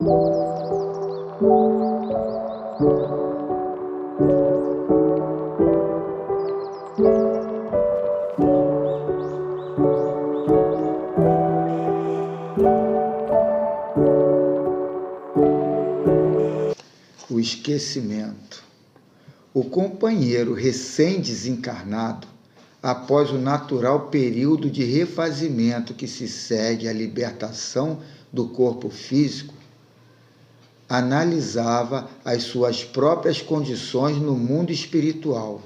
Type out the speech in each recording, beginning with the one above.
O esquecimento. O companheiro recém-desencarnado, após o natural período de refazimento que se segue à libertação do corpo físico, analisava as suas próprias condições no mundo espiritual.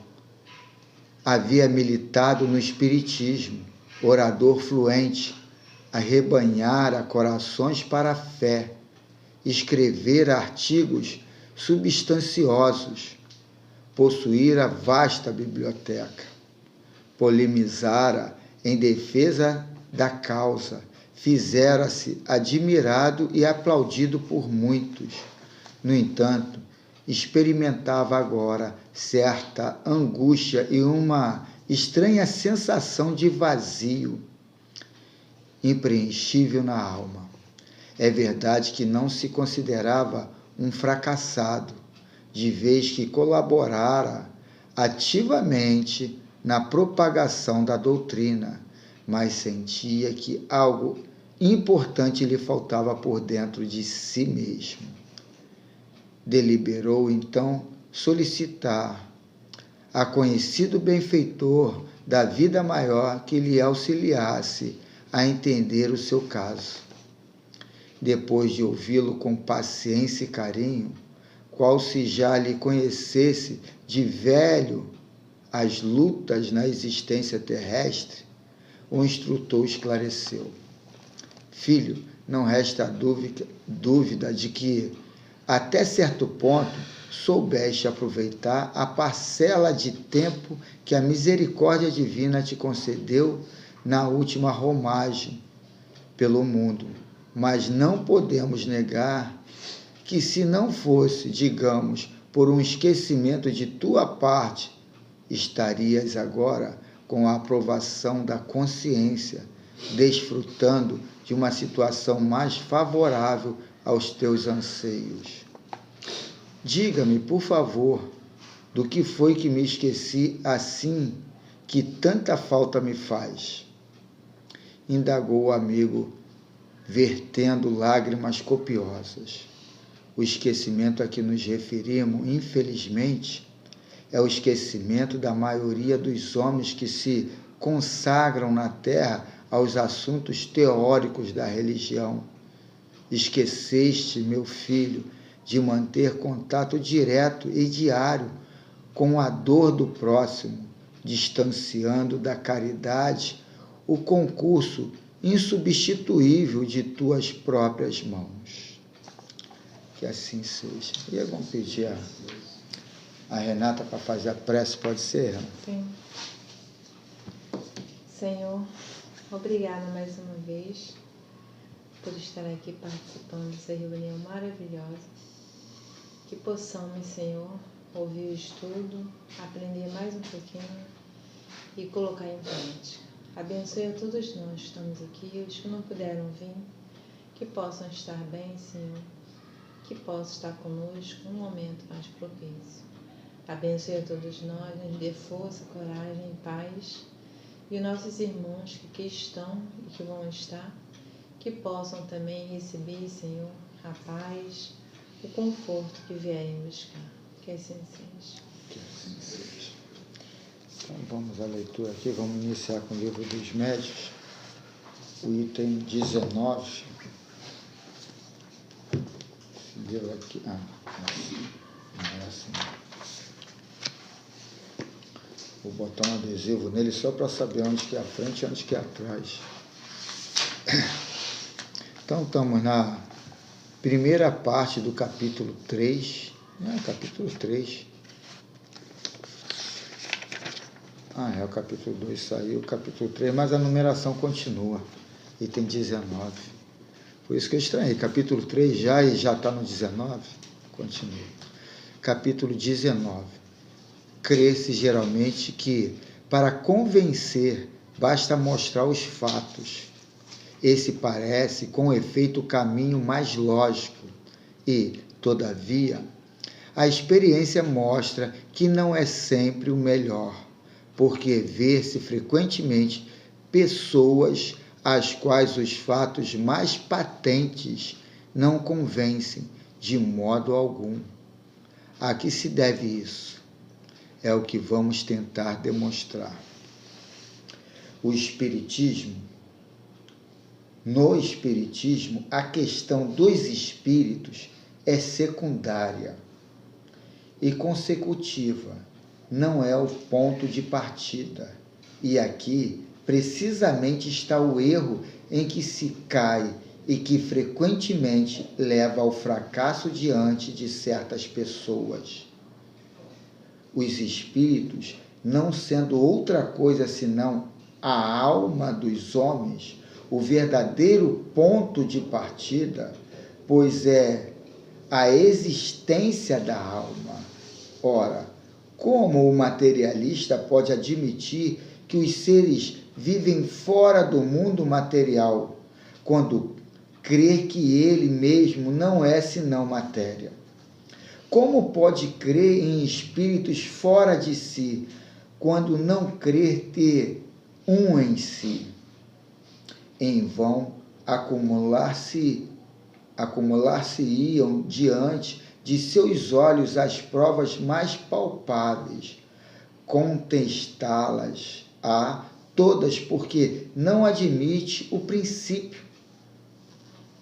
Havia militado no espiritismo, orador fluente, arrebanhara corações para a fé, escrevera artigos substanciosos, possuíra vasta biblioteca, polemizara em defesa da causa, fizera-se admirado e aplaudido por muitos. No entanto, experimentava agora certa angústia e uma estranha sensação de vazio impreenchível na alma. É verdade que não se considerava um fracassado, de vez que colaborara ativamente na propagação da doutrina, mas sentia que algo importante lhe faltava por dentro de si mesmo. Deliberou então solicitar a conhecido benfeitor da vida maior que lhe auxiliasse a entender o seu caso. Depois de ouvi-lo com paciência e carinho, qual se já lhe conhecesse de velho as lutas na existência terrestre, o instrutor esclareceu: filho, não resta dúvida de que, até certo ponto, soubeste aproveitar a parcela de tempo que a misericórdia divina te concedeu na última romagem pelo mundo. Mas não podemos negar que, se não fosse, digamos, por um esquecimento de tua parte, estarias agora com a aprovação da consciência, desfrutando de uma situação mais favorável aos teus anseios. Diga-me, por favor, do que foi que me esqueci assim que tanta falta me faz? Indagou o amigo, vertendo lágrimas copiosas. O esquecimento a que nos referimos, infelizmente, é o esquecimento da maioria dos homens que se consagram na terra aos assuntos teóricos da religião. Esqueceste, meu filho, de manter contato direto e diário com a dor do próximo, distanciando da caridade o concurso insubstituível de tuas próprias mãos. Que assim seja. E vamos pedir a Renata para fazer a prece, pode ser, Renata? Sim. Senhor, obrigada mais uma vez por estar aqui participando dessa reunião maravilhosa. Que possamos, Senhor, ouvir o estudo, aprender mais um pouquinho e colocar em prática. Abençoe a todos nós que estamos aqui, os que não puderam vir, que possam estar bem, Senhor, que possam estar conosco num momento mais propício. Abençoe a todos nós, nos dê força, coragem e paz, e os nossos irmãos que aqui estão e que vão estar, que possam também receber, Senhor, a paz, o conforto que vierem buscar. Que assim seja. Que assim seja. Então vamos à leitura aqui, vamos iniciar com o Livro dos Médiuns, o item 19. Esse livro aqui, não é assim. Vou botar um adesivo nele só para saber onde que é a frente e onde que é atrás. Então estamos na primeira parte do capítulo 3, capítulo 3. O capítulo 2 saiu, o capítulo 3, mas a numeração continua, item 19. Por isso que eu estranhei, capítulo 3 já está no 19, continua. Capítulo 19. Crê-se geralmente que, para convencer, basta mostrar os fatos. Esse parece, com efeito, o caminho mais lógico, E, todavia, a experiência mostra que não é sempre o melhor, porque vê-se frequentemente pessoas às quais os fatos mais patentes não convencem de modo algum. A que se deve isso? É o que vamos tentar demonstrar. No Espiritismo, a questão dos espíritos é secundária e consecutiva, não é o ponto de partida. E aqui, precisamente, está o erro em que se cai e que frequentemente leva ao fracasso diante de certas pessoas. Os espíritos, não sendo outra coisa senão a alma dos homens, o verdadeiro ponto de partida, pois é a existência da alma. Ora, como o materialista pode admitir que os seres vivem fora do mundo material, quando crer que ele mesmo não é senão matéria? Como pode crer em espíritos fora de si, quando não crer ter um em si? Em vão acumular-se-iam diante de seus olhos as provas mais palpáveis, contestá-las a todas, porque não admite o princípio.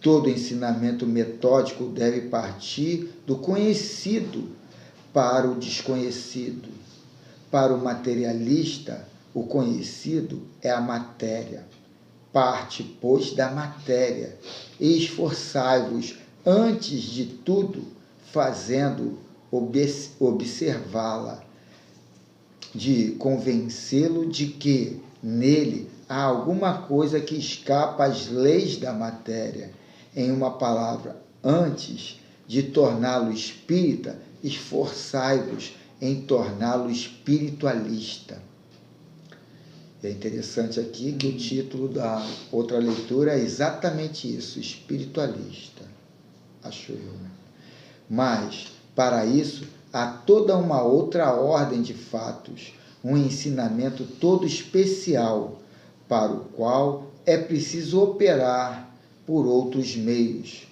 Todo ensinamento metódico deve partir do conhecido para o desconhecido. Para o materialista, o conhecido é a matéria. Parte, pois, da matéria, e esforçai-vos, antes de tudo, fazendo observá-la, de convencê-lo de que nele há alguma coisa que escapa às leis da matéria. Em uma palavra, antes de torná-lo espírita, esforçai-vos em torná-lo espiritualista. É interessante aqui que o título da outra leitura é exatamente isso, espiritualista, acho eu, né? Mas, para isso, há toda uma outra ordem de fatos, um ensinamento todo especial, para o qual é preciso operar por outros meios.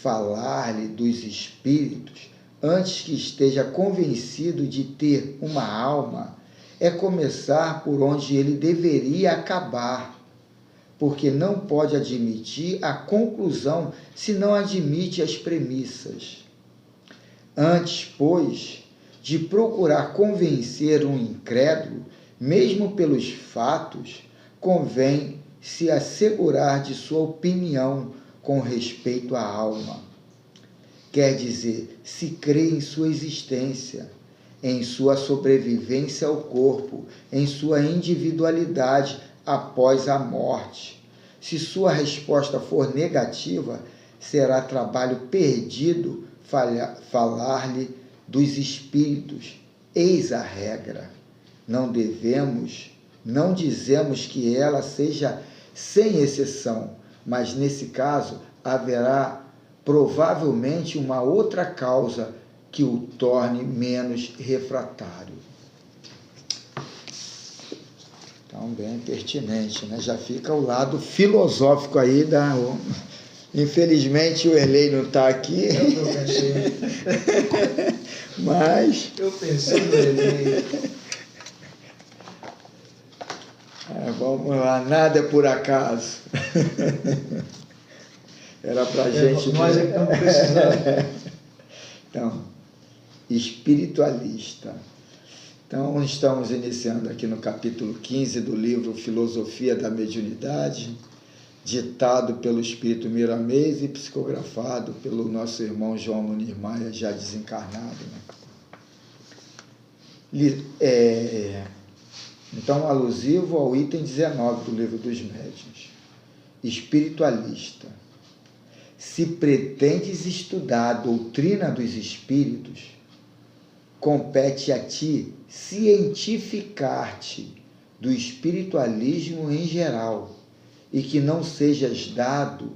Falar-lhe dos espíritos, antes que esteja convencido de ter uma alma, é começar por onde ele deveria acabar, porque não pode admitir a conclusão se não admite as premissas. Antes, pois, de procurar convencer um incrédulo, mesmo pelos fatos, convém se assegurar de sua opinião com respeito à alma. Quer dizer, se crê em sua existência, em sua sobrevivência ao corpo, em sua individualidade após a morte. Se sua resposta for negativa, será trabalho perdido falar-lhe dos espíritos. Eis a regra. Não dizemos que ela seja sem exceção, mas nesse caso haverá provavelmente uma outra causa que o torne menos refratário. Então, bem pertinente, né? Já fica o lado filosófico aí da... Infelizmente o Erlei não está aqui. Eu não pensei. Mas... Eu pensei no Erlei. Vamos lá, nada é por acaso. Era para a gente... Nós é que estamos precisando. Então, espiritualista. Então, estamos iniciando aqui no capítulo 15 do livro Filosofia da Mediunidade, ditado pelo Espírito Miramês e psicografado pelo nosso irmão João Munir Maia, já desencarnado, né? Então, alusivo ao item 19 do Livro dos Médiuns. Espiritualista. Se pretendes estudar a doutrina dos espíritos, compete a ti cientificar-te do espiritualismo em geral, e que não sejas dado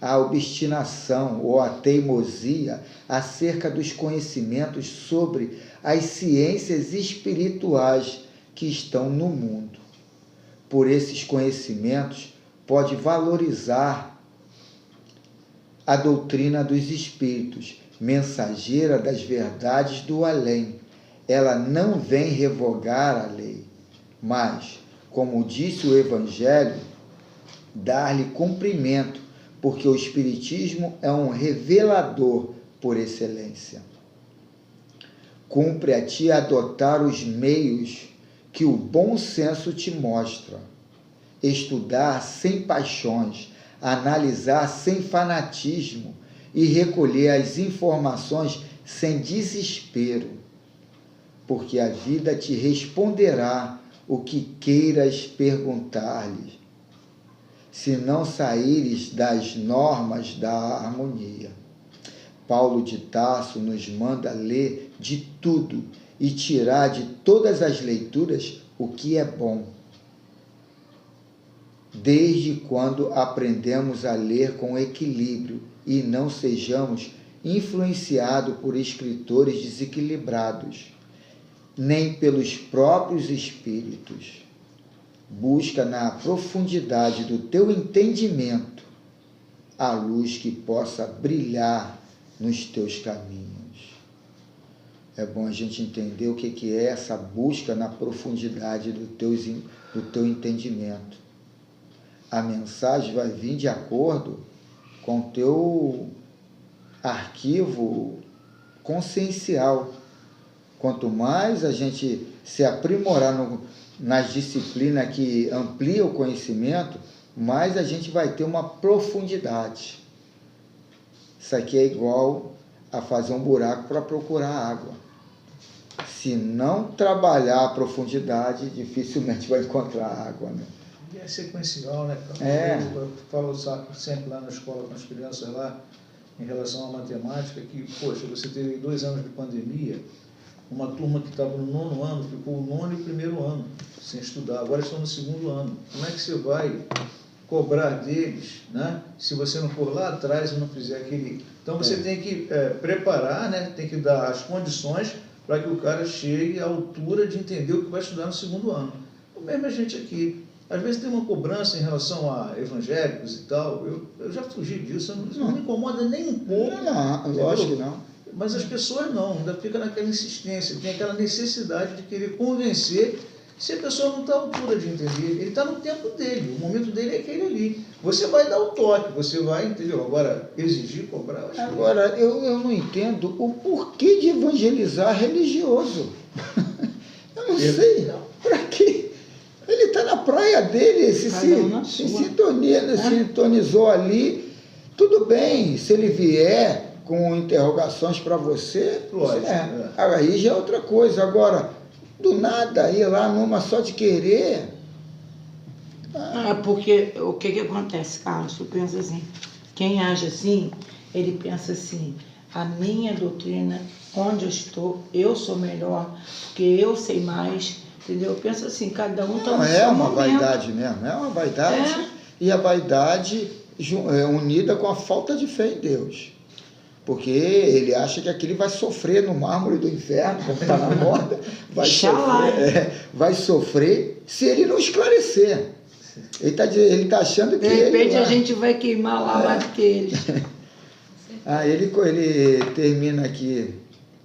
a obstinação ou a teimosia acerca dos conhecimentos sobre as ciências espirituais que estão no mundo. Por esses conhecimentos, pode valorizar a doutrina dos espíritos, mensageira das verdades do além. Ela não vem revogar a lei, mas, como disse o Evangelho, dar-lhe cumprimento, porque o Espiritismo é um revelador por excelência. Cumpre a ti adotar os meios que o bom senso te mostra. Estudar sem paixões, analisar sem fanatismo e recolher as informações sem desespero, porque a vida te responderá o que queiras perguntar-lhe, se não saíres das normas da harmonia. Paulo de Tarso nos manda ler de tudo e tirar de todas as leituras o que é bom. Desde quando aprendemos a ler com equilíbrio e não sejamos influenciados por escritores desequilibrados, nem pelos próprios espíritos. Busca na profundidade do teu entendimento a luz que possa brilhar nos teus caminhos. É bom a gente entender o que é essa busca na profundidade do teu entendimento. A mensagem vai vir de acordo com o teu arquivo consciencial. Quanto mais a gente se aprimorar nas disciplinas que ampliam o conhecimento, mais a gente vai ter uma profundidade. Isso aqui é igual a fazer um buraco para procurar água. Se não trabalhar a profundidade, dificilmente vai encontrar água, né? E é sequencial, né? Eu falo sempre lá na escola com as crianças lá, em relação à matemática, que, poxa, você teve 2 anos de pandemia, uma turma que estava no 9º ano, ficou o 9º e o 1º ano sem estudar, agora estão no 2º ano. Como é que você vai cobrar deles, né? Se você não for lá atrás e não fizer aquele... Então você tem que preparar, né? Tem que dar as condições para que o cara chegue à altura de entender o que vai estudar no 2º ano. O mesmo a gente aqui. Às vezes tem uma cobrança em relação a evangélicos e tal, eu já fugi disso, não me incomoda nem um pouco. Não, lógico que não. Mas as pessoas não, ainda fica naquela insistência, tem aquela necessidade de querer convencer, se a pessoa não está à altura de entender, ele está no tempo dele, o momento dele é aquele ali. Você vai dar o toque, você vai, entendeu? Agora, exigir, cobrar... Agora, eu não entendo o porquê de evangelizar religioso. Eu não sei, para quê? Ele está na praia dele, se sintonizou ali, tudo bem, se ele vier com interrogações para você, lógico, aí já é outra coisa. Agora, do nada, ir lá numa só de querer... Porque o que acontece, Carlos? Tu pensa assim, quem age assim, ele pensa assim, a minha doutrina, onde eu estou, eu sou melhor, porque eu sei mais, entendeu? Eu penso assim, cada um está no seu momento. Vaidade mesmo, é uma vaidade, e a vaidade unida com a falta de fé em Deus. Porque ele acha que aquilo vai sofrer no mármore do inferno, como está na moda, vai sofrer se ele não esclarecer. Ele tá achando que... De repente a gente vai queimar lá mais que ele. Ele termina aqui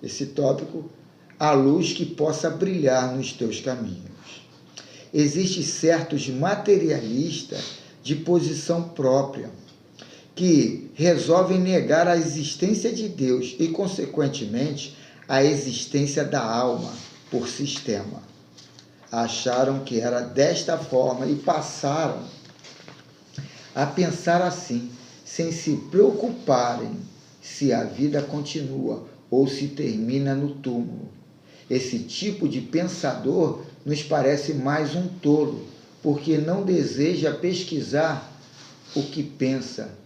esse tópico, a luz que possa brilhar nos teus caminhos. Existem certos materialistas de posição própria, que resolvem negar a existência de Deus e, consequentemente, a existência da alma por sistema. Acharam que era desta forma e passaram a pensar assim, sem se preocuparem se a vida continua ou se termina no túmulo. Esse tipo de pensador nos parece mais um tolo, porque não deseja pesquisar o que pensa,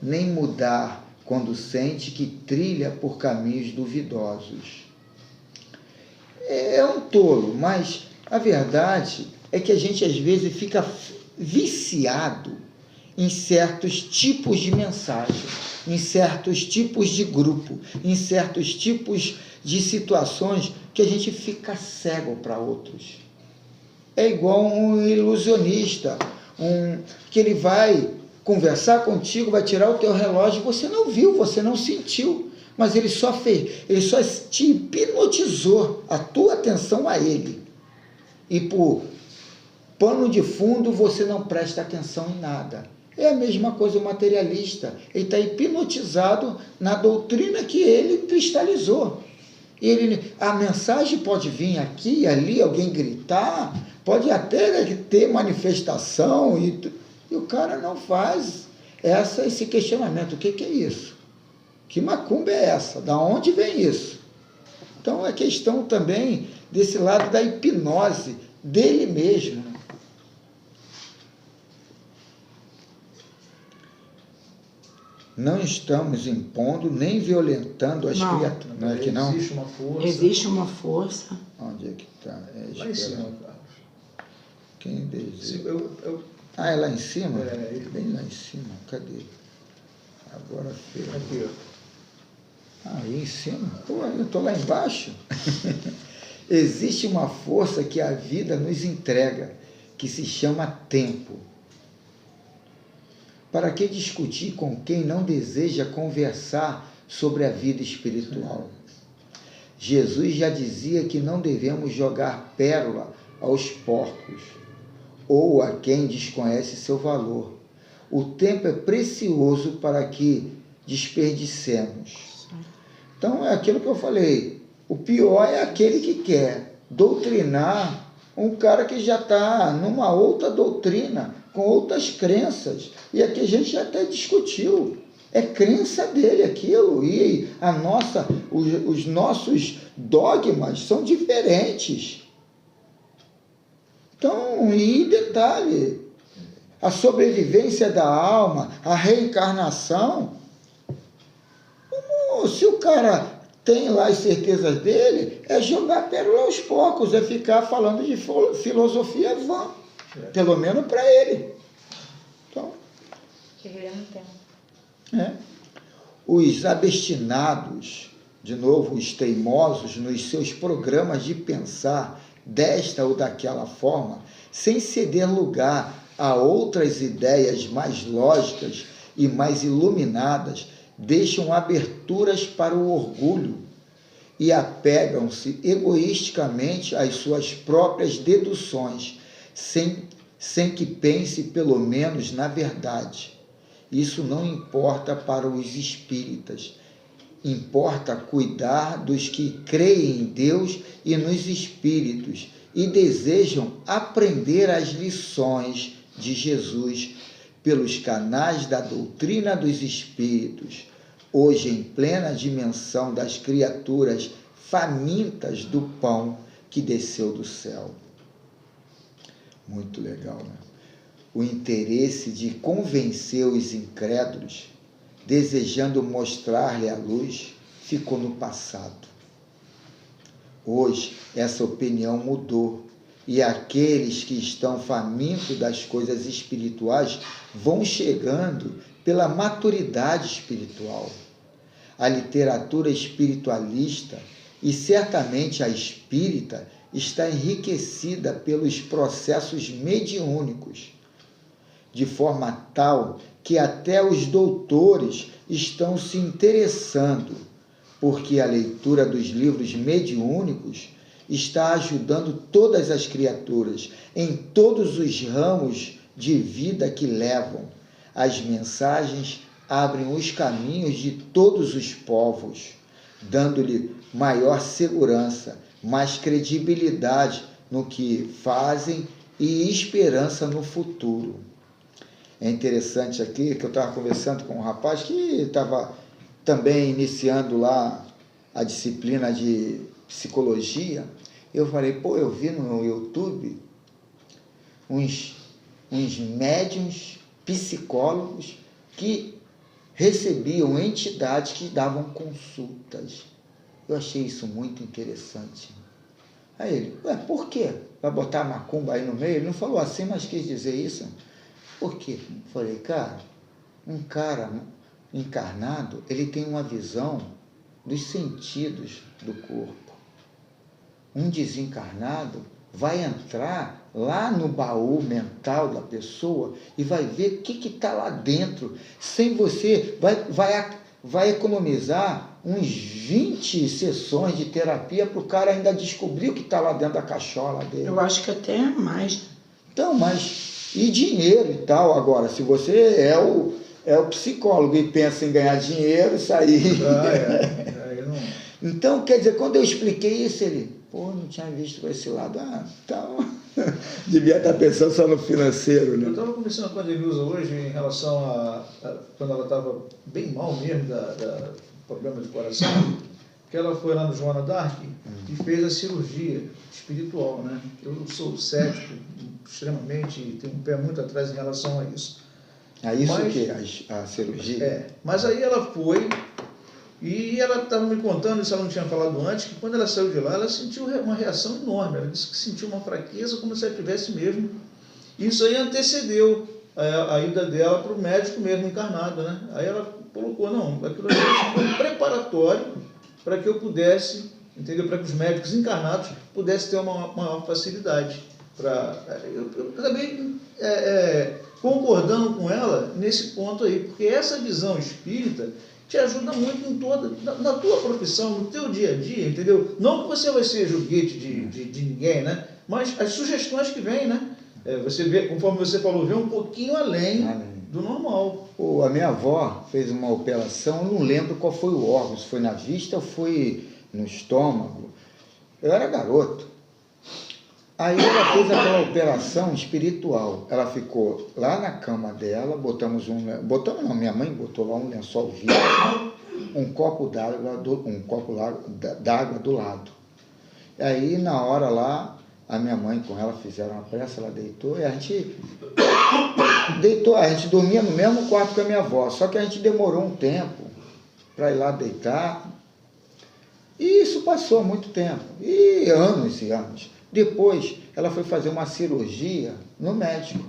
nem mudar quando sente que trilha por caminhos duvidosos. É um tolo, mas a verdade é que a gente às vezes fica viciado em certos tipos de mensagem, em certos tipos de grupo, em certos tipos de situações que a gente fica cego para outros. É igual um ilusionista, que ele vai conversar contigo, vai tirar o teu relógio, você não viu, você não sentiu, mas ele só te hipnotizou a tua atenção a ele. E por pano de fundo você não presta atenção em nada. É a mesma coisa o materialista, ele está hipnotizado na doutrina que ele cristalizou. A mensagem pode vir aqui e ali, alguém gritar, pode até ter manifestação, e o cara não faz esse questionamento. O que é isso? Que macumba é essa? Da onde vem isso? Então é questão também desse lado da hipnose dele mesmo. Não estamos impondo nem violentando as criaturas. Não é que não? Existe uma força. Existe uma força. Onde é que está? Lá em cima, Carlos. Quem deseja? Eu... Ah, é lá em cima? É. Bem lá em cima. Cadê? Agora fez. Aqui, ó. Aí em cima? Pô, eu estou lá embaixo. Existe uma força que a vida nos entrega, que se chama tempo. Para que discutir com quem não deseja conversar sobre a vida espiritual? Jesus já dizia que não devemos jogar pérola aos porcos ou a quem desconhece seu valor. O tempo é precioso para que desperdicemos. Então, é aquilo que eu falei. O pior é aquele que quer doutrinar um cara que já está numa outra doutrina, com outras crenças. E aqui a gente já até discutiu. É crença dele aquilo. E os nossos dogmas são diferentes. Então, e detalhe, a sobrevivência da alma, a reencarnação, se o cara tem lá as certezas dele, é jogar pérola aos porcos, é ficar falando de filosofia vã. Pelo menos para ele. Então, os abstinados, de novo, os teimosos nos seus programas de pensar desta ou daquela forma, sem ceder lugar a outras ideias mais lógicas e mais iluminadas, deixam aberturas para o orgulho e apegam-se egoisticamente às suas próprias deduções, sem que pense pelo menos na verdade. Isso não importa para os espíritas. Importa cuidar dos que creem em Deus e nos espíritos e desejam aprender as lições de Jesus pelos canais da doutrina dos espíritos, hoje em plena dimensão das criaturas famintas do pão que desceu do céu. Muito legal, né? O interesse de convencer os incrédulos, desejando mostrar-lhe a luz, ficou no passado. Hoje, essa opinião mudou, e aqueles que estão famintos das coisas espirituais vão chegando pela maturidade espiritual. A literatura espiritualista, e certamente a espírita, está enriquecida pelos processos mediúnicos, de forma tal que até os doutores estão se interessando, porque a leitura dos livros mediúnicos está ajudando todas as criaturas em todos os ramos de vida que levam. As mensagens abrem os caminhos de todos os povos, dando-lhe maior segurança, mais credibilidade no que fazem e esperança no futuro. É interessante aqui que eu estava conversando com um rapaz que estava também iniciando lá a disciplina de psicologia. Eu falei, eu vi no YouTube uns médiuns psicólogos que recebiam entidades que davam consultas. Eu achei isso muito interessante. Aí ele, por quê? Vai botar macumba aí no meio? Ele não falou assim, mas quis dizer isso. Por quê? Falei, cara, um cara encarnado, ele tem uma visão dos sentidos do corpo. Um desencarnado vai entrar lá no baú mental da pessoa e vai ver o que está lá dentro. Sem você, vai economizar uns 20 sessões de terapia para o cara ainda descobrir o que está lá dentro da cachola dele. Eu acho que até mais. Então, mas e dinheiro e tal. Agora, se você é o psicólogo e pensa em ganhar dinheiro, isso aí... Então, quer dizer, quando eu expliquei isso, ele... Pô, não tinha visto por esse lado. Ah, então... Devia estar pensando só no financeiro, né? Eu estava conversando com a Denilza hoje em relação a quando ela estava bem mal mesmo da problema de coração, que ela foi lá no Joana d'Arc e fez a cirurgia espiritual, né? Eu sou cético extremamente, tenho um pé muito atrás em relação a isso. A isso que a cirurgia? Mas aí ela foi e ela estava me contando, isso ela não tinha falado antes, que quando ela saiu de lá, ela sentiu uma reação enorme. Ela disse que sentiu uma fraqueza como se ela tivesse mesmo. Isso aí antecedeu a ida dela para o médico mesmo encarnado, né? Aí ela colocou, não, aquilo ali foi um preparatório para que eu pudesse, entendeu? Para que os médicos encarnados pudessem ter uma maior facilidade. Eu acabei concordando com ela nesse ponto aí, porque essa visão espírita te ajuda muito em na tua profissão, no teu dia a dia, entendeu? Não que você vai ser joguete de ninguém, né? Mas as sugestões que vêm, né? Você vê, conforme você falou, vê um pouquinho além do normal. A minha avó fez uma operação, eu não lembro qual foi o órgão, se foi na vista ou foi no estômago. Eu era garoto. Aí ela fez aquela operação espiritual. Ela ficou lá na cama dela, minha mãe botou lá um lençol vivo, um copo d'água do lado. E aí, na hora lá, a minha mãe com ela fizeram uma prece, ela deitou, e a gente dormia no mesmo quarto com a minha avó, só que a gente demorou um tempo para ir lá deitar, e isso passou muito tempo, e anos e anos. Depois, ela foi fazer uma cirurgia no médico,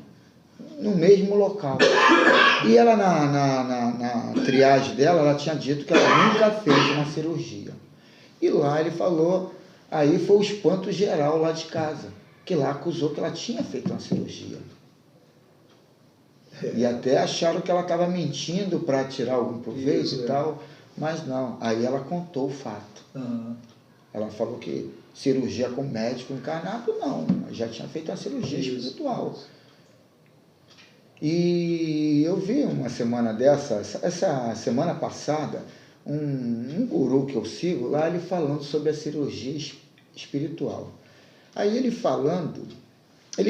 no mesmo local. E ela, na triagem dela, ela tinha dito que ela nunca fez uma cirurgia. E lá ele falou, aí foi o espanto geral lá de casa, que lá acusou que ela tinha feito uma cirurgia. E até acharam que ela estava mentindo para tirar algum proveito e tal, mas não. Aí ela contou o fato. Ela falou que cirurgia com médico encarnado, não. Já tinha feito uma cirurgia espiritual. E eu vi uma semana essa semana passada, um guru que eu sigo lá, ele falando sobre a cirurgia espiritual. Aí ele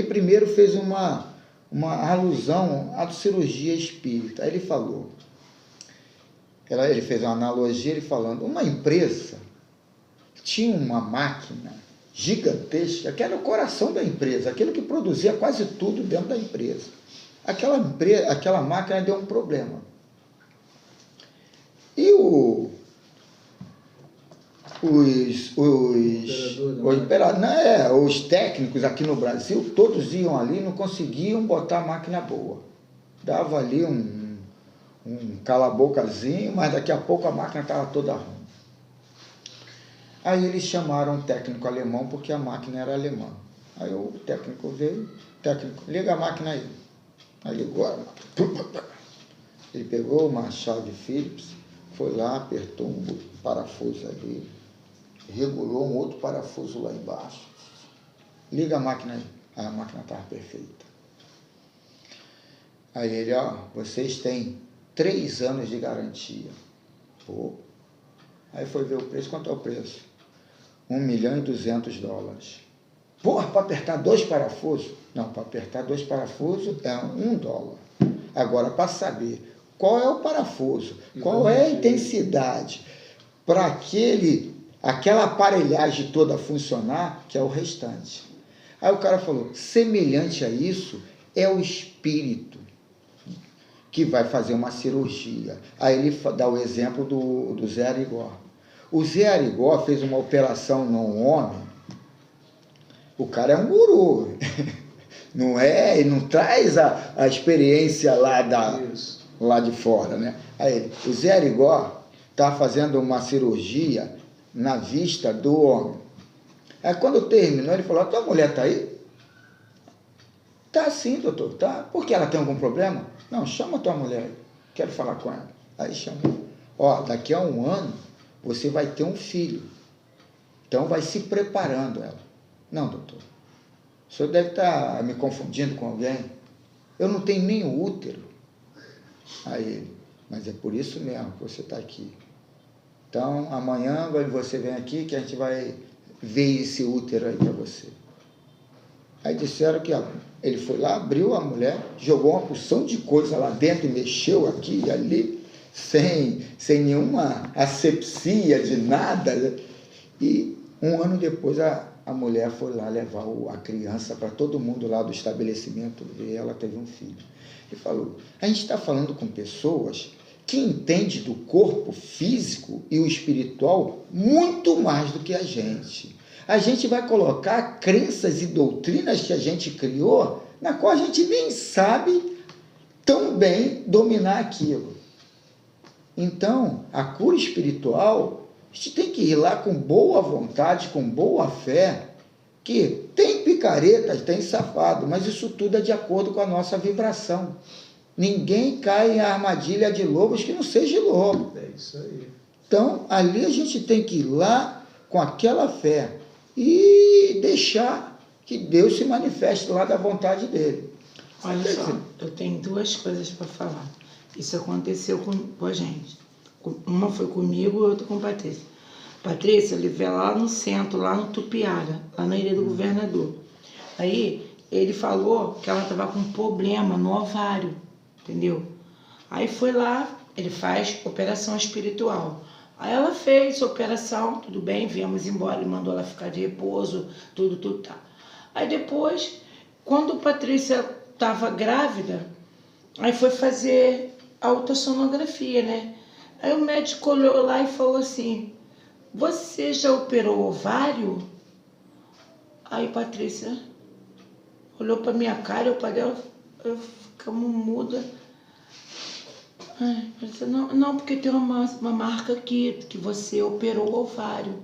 primeiro fez uma alusão à cirurgia espírita. Aí ele falou, ele fez uma analogia, ele falando, uma empresa tinha uma máquina gigantesca, que era o coração da empresa, aquilo que produzia quase tudo dentro da empresa. Aquela máquina deu um problema. E os técnicos aqui no Brasil, todos iam ali e não conseguiam botar a máquina boa. Dava ali um cala-bocazinho, mas daqui a pouco a máquina estava toda ruim. Aí eles chamaram um técnico alemão, porque a máquina era alemã. Aí o técnico veio, liga a máquina aí. Aí ligou a máquina. Ele pegou uma chave Phillips, foi lá, apertou um parafuso ali, regulou um outro parafuso lá embaixo. Liga a máquina aí. Aí a máquina estava perfeita. Aí ele, vocês têm 3 anos de garantia. Pô. Aí foi ver o preço. Quanto é o preço? $1.200.000. Porra, para apertar 2 parafusos? Não, para apertar 2 parafusos é $1. Agora, para saber qual é o parafuso, qual é a intensidade, para aquela aparelhagem toda funcionar, que é o restante. Aí o cara falou, semelhante a isso é o espírito que vai fazer uma cirurgia. Aí ele dá o exemplo do Zé Arigó. O Zé Arigó fez uma operação num homem, o cara é um guru, Não é, e não traz a experiência lá de fora, né? Aí, o Zé Arigó está fazendo uma cirurgia na vista do homem. Aí quando terminou, ele falou, a tua mulher está aí? Tá sim, doutor, tá. Por que ela tem algum problema? Não, chama a tua mulher aí, quero falar com ela. Aí chamou. Ó, daqui a 1 ano, você vai ter um filho. Então vai se preparando ela. Não, doutor, o senhor deve estar me confundindo com alguém. Eu não tenho nem útero. Aí ele, mas é por isso mesmo que você está aqui. Então, amanhã você vem aqui que a gente vai ver esse útero aí para você. Aí disseram que ele foi lá, abriu a mulher, jogou uma porção de coisa lá dentro e mexeu aqui e ali, sem nenhuma asepsia de nada. E 1 ano depois a mulher foi lá levar a criança para todo mundo lá do estabelecimento e ela teve um filho. Ele falou, a gente está falando com pessoas que entendem do corpo físico e o espiritual muito mais do que a gente. A gente vai colocar crenças e doutrinas que a gente criou, na qual a gente nem sabe tão bem dominar aquilo. Então, a cura espiritual, a gente tem que ir lá com boa vontade, com boa fé, que tem picareta, tem safado, mas isso tudo é de acordo com a nossa vibração. Ninguém cai em armadilha de lobos que não seja lobo. É isso aí. Então, ali a gente tem que ir lá com aquela fé e deixar que Deus se manifeste lá da vontade dele. Olha só, eu tenho 2 coisas para falar. Isso aconteceu com a gente. Uma foi comigo e outra com a Patrícia. Patrícia, eu levei lá no centro, lá no Tupiara, lá na Ilha do Governador. Aí, ele falou que ela estava com problema no ovário, entendeu? Aí foi lá, ele faz operação espiritual. Aí ela fez a operação, tudo bem, viemos embora, ele mandou ela ficar de repouso, tudo tá. Aí depois, quando a Patrícia estava grávida, aí foi fazer a ultrassonografia, né? Aí o médico olhou lá e falou assim, você já operou o ovário? Aí Patrícia olhou para minha cara, eu para dela, eu ficamos muda. Não, porque tem uma marca aqui, que você operou o ovário.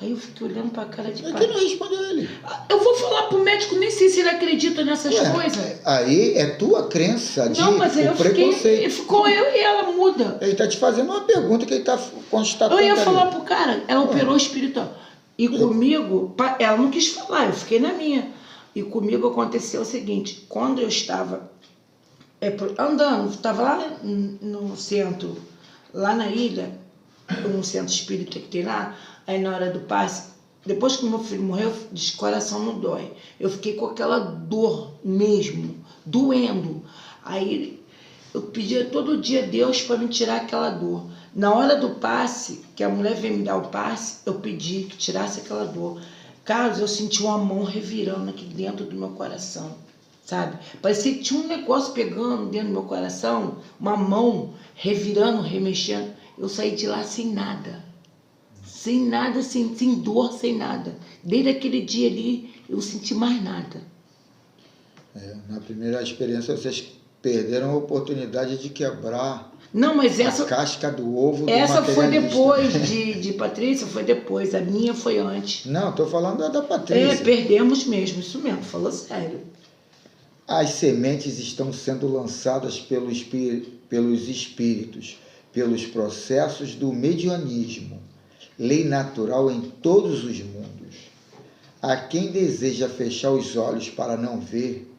Aí eu fiquei olhando pra cara de Patrícia. Não respondeu ele. Eu vou falar pro médico, nem sei se ele acredita nessas coisas. Aí é tua crença de não, mas aí preconceito. Ficou eu e ela muda. Ele tá te fazendo uma pergunta que ele tá constatando. Eu ia falar pro cara, ela operou espiritual. E comigo, ela não quis falar, eu fiquei na minha. E comigo aconteceu o seguinte, quando eu estava andando, estava lá no centro, lá na ilha, um centro espírita que tem lá, aí na hora do passe, depois que meu filho morreu, de coração não dói. Eu fiquei com aquela dor mesmo, doendo. Aí eu pedia todo dia a Deus para me tirar aquela dor. Na hora do passe, que a mulher veio me dar o passe, eu pedi que tirasse aquela dor. Carlos, eu senti uma mão revirando aqui dentro do meu coração, sabe? Parecia que tinha um negócio pegando dentro do meu coração, uma mão revirando, remexendo. Eu saí de lá sem nada, sem dor, sem nada. Desde aquele dia ali, eu senti mais nada. Na primeira experiência, vocês perderam a oportunidade de quebrar a casca do ovo do essa foi depois materialista. de Patrícia, foi depois. A minha foi antes. Não, estou falando da Patrícia. Perdemos mesmo, isso mesmo, falou sério. As sementes estão sendo lançadas pelos espíritos, pelos processos do medianismo, lei natural em todos os mundos. A quem deseja fechar os olhos para não ver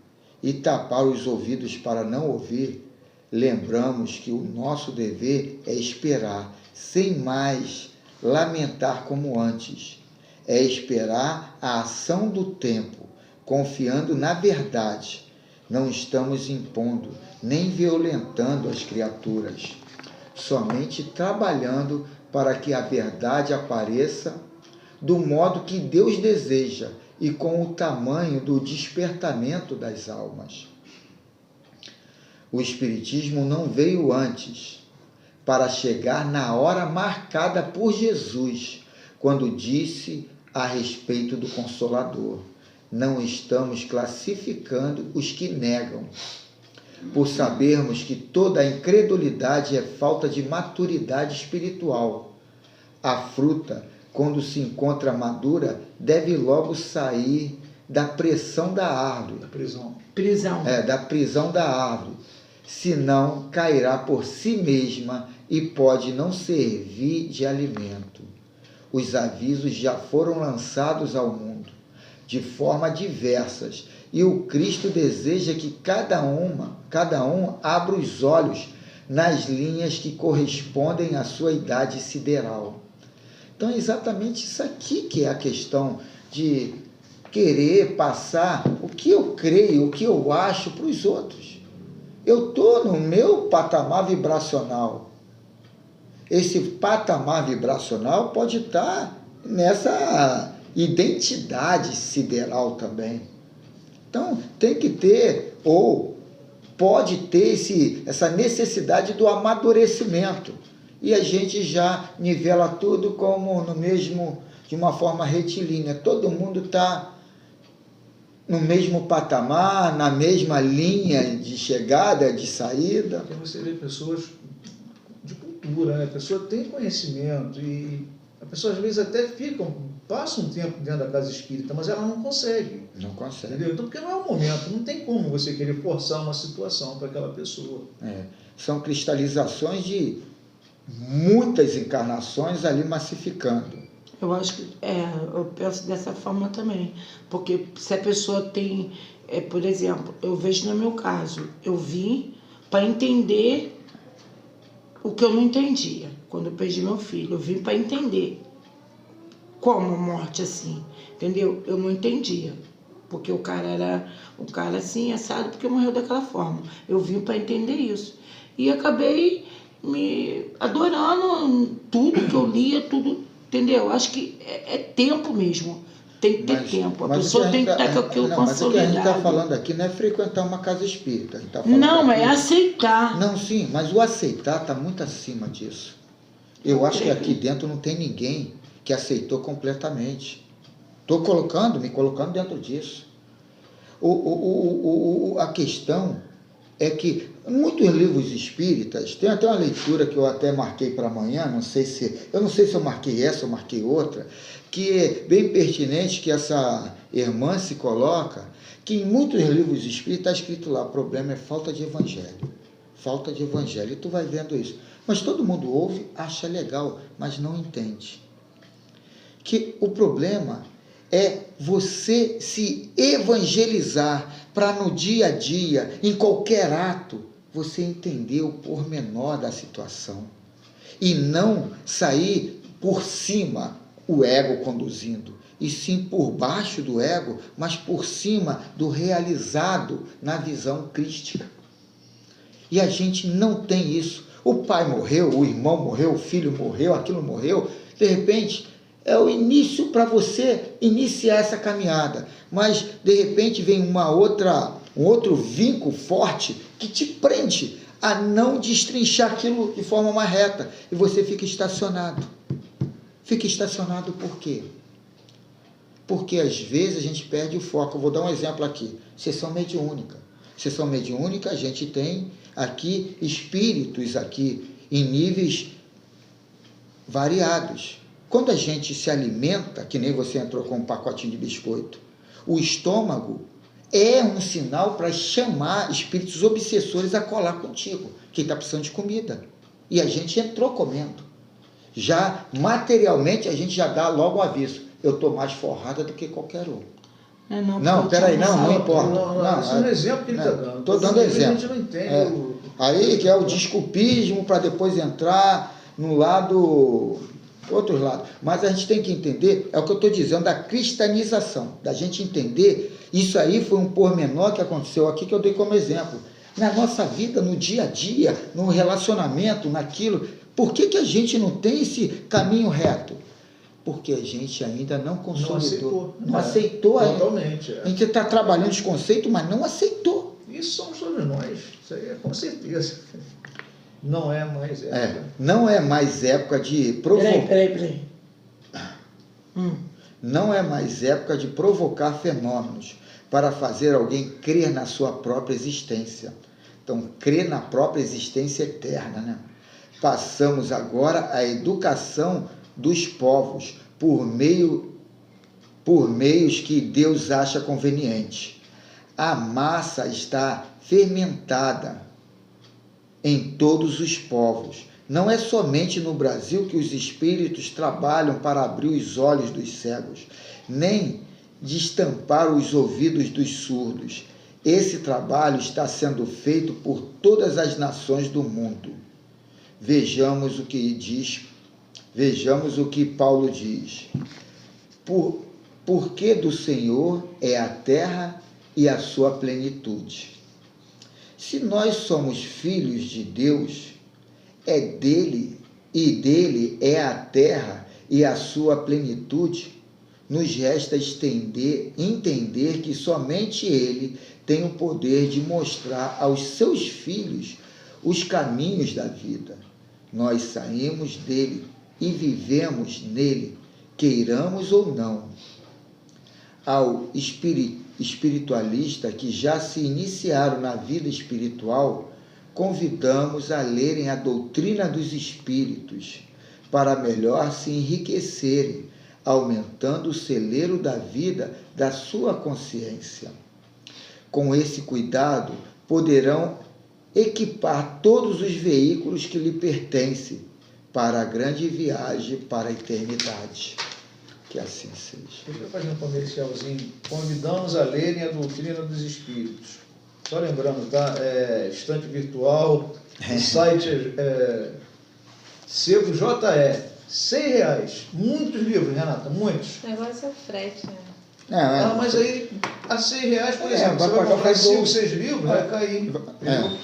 e tapar os ouvidos para não ouvir, lembramos que o nosso dever é esperar, sem mais lamentar como antes. É esperar a ação do tempo, confiando na verdade. Não estamos impondo, nem violentando as criaturas, somente trabalhando para que a verdade apareça do modo que Deus deseja e com o tamanho do despertamento das almas. O Espiritismo não veio antes, para chegar na hora marcada por Jesus, quando disse a respeito do Consolador: não estamos classificando os que negam, por sabermos que toda a incredulidade é falta de maturidade espiritual. A fruta, quando se encontra madura, deve logo sair da pressão da árvore. Da prisão. Da prisão da árvore. Senão cairá por si mesma e pode não servir de alimento. Os avisos já foram lançados ao mundo, de forma diversas, e o Cristo deseja que cada um abra os olhos nas linhas que correspondem à sua idade sideral. Então é exatamente isso aqui que é a questão de querer passar o que eu creio, o que eu acho para os outros. Eu estou no meu patamar vibracional. Esse patamar vibracional pode estar nessa identidade sideral também. Então, tem que ter, ou pode ter essa necessidade do amadurecimento. E a gente já nivela tudo como no mesmo, de uma forma retilínea. Todo mundo está no mesmo patamar, na mesma linha de chegada, de saída. Porque você vê pessoas de cultura, né? A pessoa tem conhecimento e a pessoa às vezes até passa um tempo dentro da casa espírita, mas ela não consegue. Não consegue. Entendeu? Então, porque não é o momento, não tem como você querer forçar uma situação para aquela pessoa. São cristalizações de muitas encarnações ali massificando. Eu acho que, eu penso dessa forma também, porque se a pessoa tem, por exemplo, eu vejo no meu caso, eu vim para entender o que eu não entendia, quando eu perdi meu filho, eu vim para entender como a morte assim, entendeu? Eu não entendia, porque o cara era um cara assim, assado, porque morreu daquela forma, eu vim para entender isso, e acabei me adorando tudo que eu lia, tudo. Entendeu? Acho que é tempo mesmo. Tem que ter tempo. A pessoa tem que estar com aquilo consolidado. Mas o que a gente está falando aqui não é frequentar uma casa espírita. Não, é aceitar. Não, sim, mas o aceitar está muito acima disso. Eu acho que aqui dentro não tem ninguém que aceitou completamente. Estou me colocando dentro disso. A questão é que muitos livros espíritas, tem até uma leitura que eu até marquei para amanhã, eu não sei se eu marquei essa ou marquei outra, que é bem pertinente, que essa irmã se coloca, que em muitos livros espíritas está escrito lá, o problema é falta de evangelho. Falta de evangelho, e tu vai vendo isso. Mas todo mundo ouve, acha legal, mas não entende. Que o problema é você se evangelizar para no dia a dia, em qualquer ato, você entender o pormenor da situação e não sair por cima, o ego conduzindo, e sim por baixo do ego, mas por cima do realizado na visão crística. E a gente não tem isso. O pai morreu, o irmão morreu, o filho morreu, aquilo morreu, de repente é o início para você iniciar essa caminhada, mas de repente vem um outro vínculo forte que te prende a não destrinchar aquilo de forma mais reta, e você fica estacionado. Fica estacionado por quê? Porque às vezes a gente perde o foco. Eu vou dar um exemplo aqui, sessão mediúnica. Sessão mediúnica, a gente tem aqui espíritos aqui em níveis variados. Quando a gente se alimenta, que nem você entrou com um pacotinho de biscoito, o estômago é um sinal para chamar espíritos obsessores a colar contigo, que está precisando de comida. E a gente entrou comendo. Já materialmente a gente já dá logo um aviso. Eu estou mais forrada do que qualquer um. Não, peraí, não importa. Não, esse é um exemplo que ele está dando. Estou dando exemplo. A gente não entende. Aí que é o desculpismo para depois entrar no outro lado. Mas a gente tem que entender, é o que eu estou dizendo, da cristalização, da gente entender, isso aí foi um pormenor que aconteceu aqui, que eu dei como exemplo. Na nossa vida, no dia a dia, no relacionamento, naquilo, por que a gente não tem esse caminho reto? Porque a gente ainda não consolidou. Não aceitou ainda. Totalmente. A gente está trabalhando os conceitos, mas não aceitou. Isso somos todos nós. Isso aí é com certeza. Não é mais época. Não é mais época de provocar. Peraí. Não é mais época de provocar fenômenos para fazer alguém crer na sua própria existência. Então, crer na própria existência eterna, né? Passamos agora à educação dos povos por meios que Deus acha conveniente. A massa está fermentada em todos os povos. Não é somente no Brasil que os espíritos trabalham para abrir os olhos dos cegos, nem destampar os ouvidos dos surdos. Esse trabalho está sendo feito por todas as nações do mundo. Vejamos o que Paulo diz. Porque do Senhor é a terra e a sua plenitude. Se nós somos filhos de Deus, é dele e dele é a terra e a sua plenitude, nos resta entender que somente ele tem o poder de mostrar aos seus filhos os caminhos da vida. Nós saímos dele e vivemos nele, queiramos ou não. Ao espiritualista que já se iniciaram na vida espiritual, convidamos a lerem a doutrina dos espíritos para melhor se enriquecerem, aumentando o celeiro da vida da sua consciência. Com esse cuidado, poderão equipar todos os veículos que lhe pertencem para a grande viagem para a eternidade. Que assim seja. Deixa eu fazer um comercialzinho. Convidamos a lerem a doutrina dos espíritos. Só lembrando, tá? Estante virtual, o site Sebo JE, R$100. Muitos livros, Renata, muitos. O negócio é o frete, né? Mas aí, a R$100, por exemplo, você vai comprar 5, 6 livros, vai cair.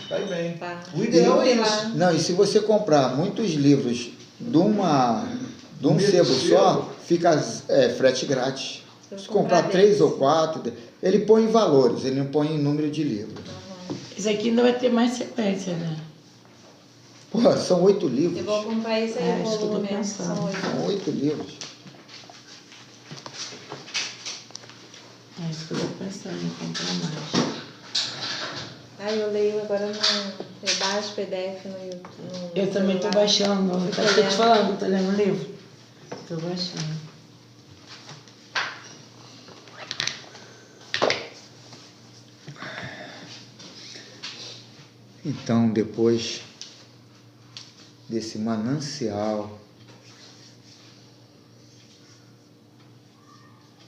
Cai bem. Tá. O ideal é isso. Não, e se você comprar muitos livros de um sebo só, fica frete grátis. Se comprar 3 ou 4, ele põe em valores, ele não põe em número de livros. Isso aqui não vai ter mais sequência, né? Pô, são 8 livros. Eu vou comprar isso aí, isso que eu tô volume. pensando. São 8 livros. É isso que eu tô pensando em comprar mais. Eu leio agora eu baixo PDF no YouTube. Eu também tô baixando. Tô te falando, tô lendo o livro. Tô baixando. Então, depois desse manancial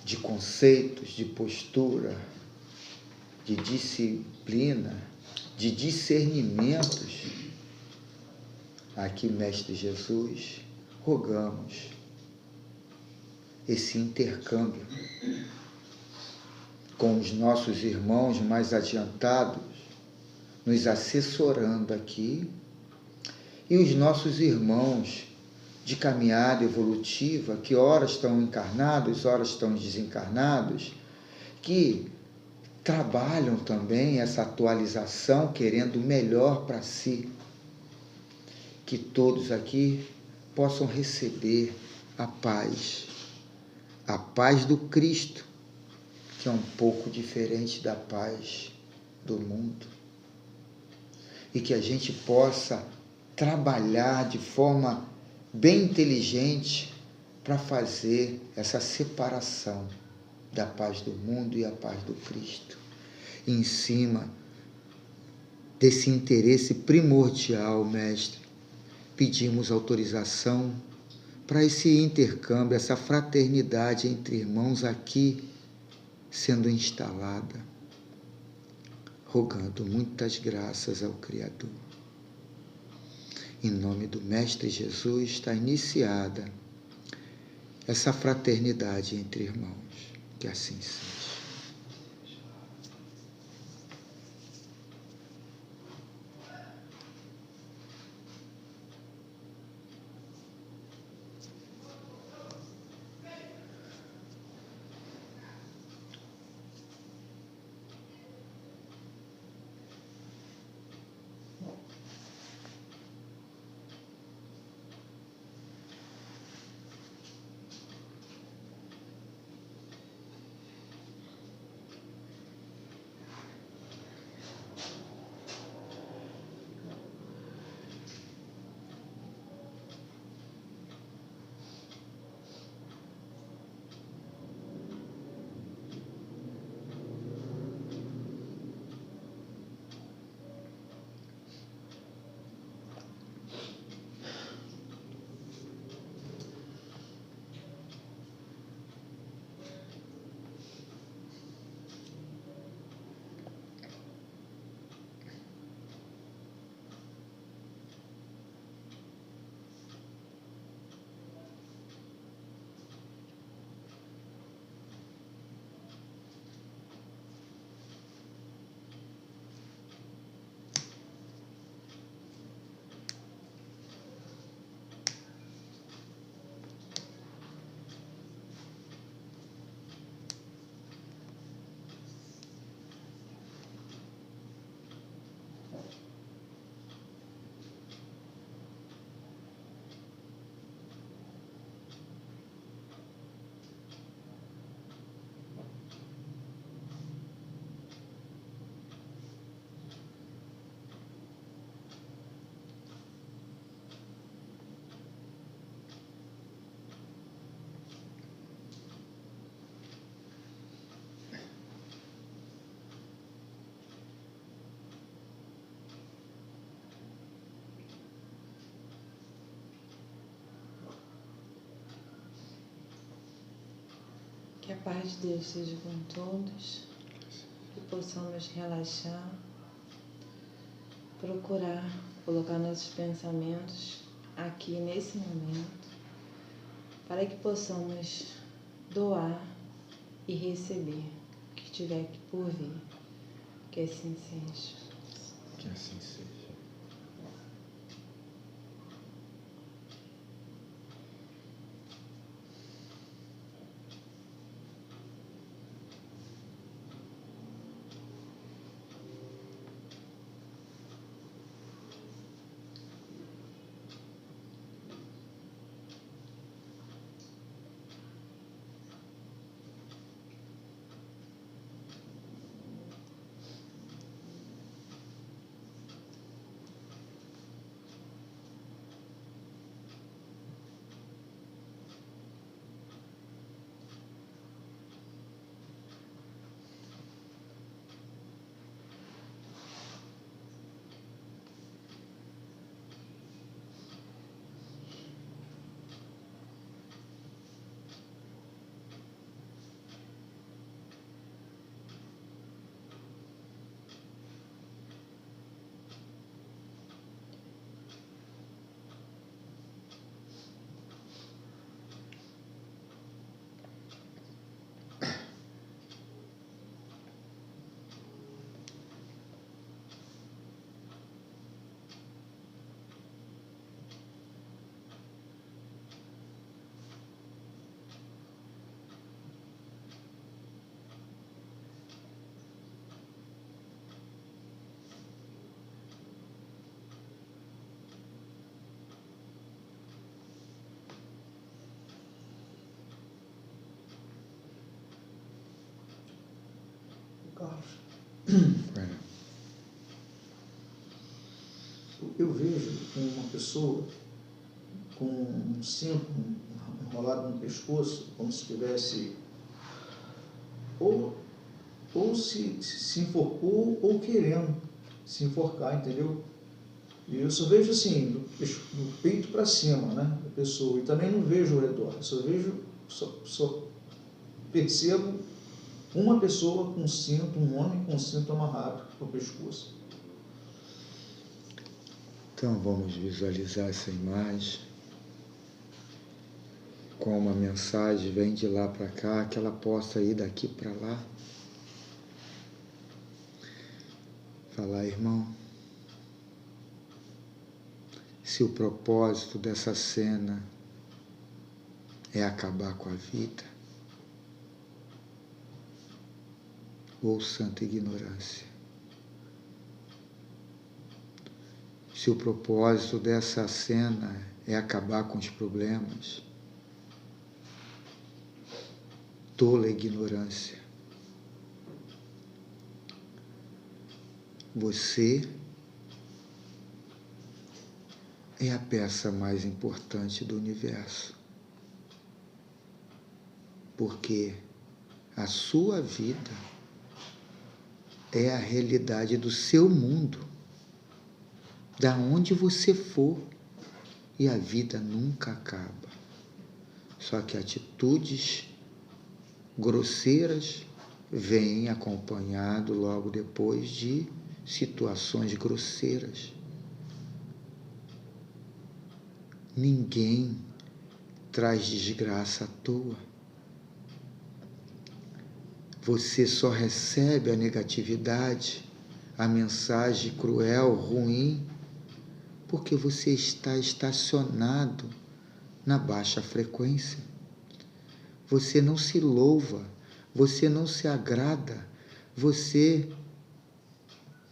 de conceitos, de postura, de disciplina, de discernimentos, aqui, Mestre Jesus, rogamos esse intercâmbio com os nossos irmãos mais adiantados, nos assessorando aqui, e os nossos irmãos de caminhada evolutiva, que ora estão encarnados, ora estão desencarnados, que trabalham também essa atualização, querendo o melhor para si. Que todos aqui possam receber a paz do Cristo, que é um pouco diferente da paz do mundo. E que a gente possa trabalhar de forma bem inteligente para fazer essa separação da paz do mundo e a paz do Cristo. E em cima desse interesse primordial, Mestre, pedimos autorização para esse intercâmbio, essa fraternidade entre irmãos aqui sendo instalada, rogando muitas graças ao Criador. Em nome do Mestre Jesus está iniciada essa fraternidade entre irmãos. Que assim seja. Que a paz de Deus esteja com todos, que possamos relaxar, procurar colocar nossos pensamentos aqui nesse momento, para que possamos doar e receber o que tiver por vir. Que assim seja. Que assim seja. Carlos, É. eu vejo uma pessoa com um cinto enrolado no pescoço, como se tivesse ou se enforcou ou querendo se enforcar, entendeu? E eu só vejo assim, do peito para cima, né, da pessoa. E também não vejo ao redor, só percebo uma pessoa com cinto, um homem com cinto amarrado no pescoço. Então vamos visualizar essa imagem com uma mensagem, vem de lá para cá, que ela possa ir daqui para lá. Falar, irmão, se o propósito dessa cena é acabar com a vida, ou santa ignorância. Se o propósito dessa cena é acabar com os problemas, tola ignorância. Você é a peça mais importante do universo, porque a sua vida é a realidade do seu mundo, da onde você for, e a vida nunca acaba. Só que atitudes grosseiras vêm acompanhado logo depois de situações grosseiras. Ninguém traz desgraça à toa. Você só recebe a negatividade, a mensagem cruel, ruim, porque você está estacionado na baixa frequência. Você não se louva, você não se agrada, você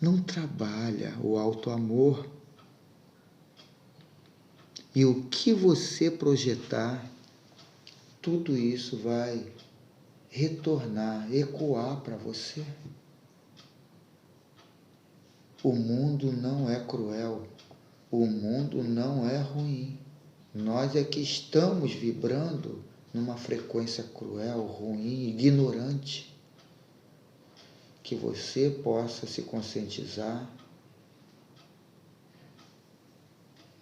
não trabalha o auto-amor. E o que você projetar, tudo isso vai retornar, ecoar para você. O mundo não é cruel, o mundo não é ruim. Nós é que estamos vibrando numa frequência cruel, ruim, ignorante. Que você possa se conscientizar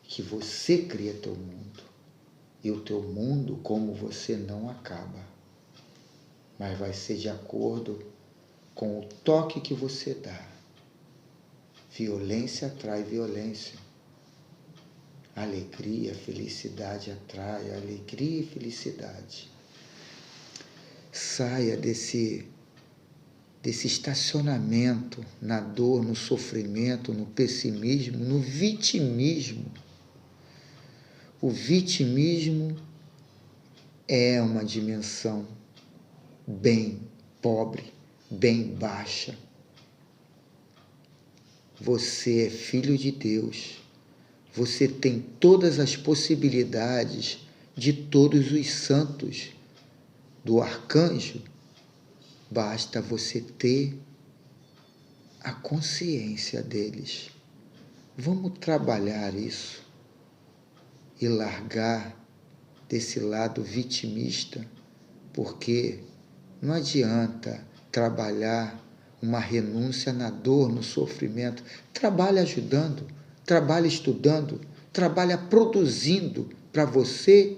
que você cria teu mundo. E o teu mundo, como você, não acaba. mas vai ser de acordo com o toque que você dá. Violência atrai violência. Alegria, felicidade atrai alegria e felicidade. Saia desse estacionamento na dor, no sofrimento, no pessimismo, no vitimismo. O vitimismo é uma dimensão bem pobre, bem baixa. Você é filho de Deus. Você tem todas as possibilidades de todos os santos, do arcanjo. Basta você ter a consciência deles. Vamos trabalhar isso e largar desse lado vitimista, porque não adianta trabalhar uma renúncia na dor, no sofrimento. Trabalhe ajudando, trabalhe estudando, trabalhe produzindo para você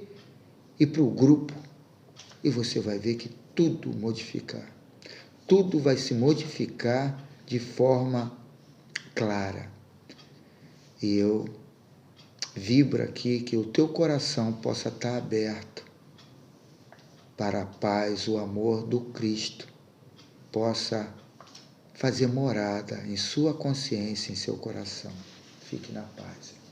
e para o grupo. E você vai ver que tudo modificar. Tudo vai se modificar de forma clara. E eu vibro aqui que o teu coração possa estar aberto para a paz, o amor do Cristo possa fazer morada em sua consciência, em seu coração. Fique na paz.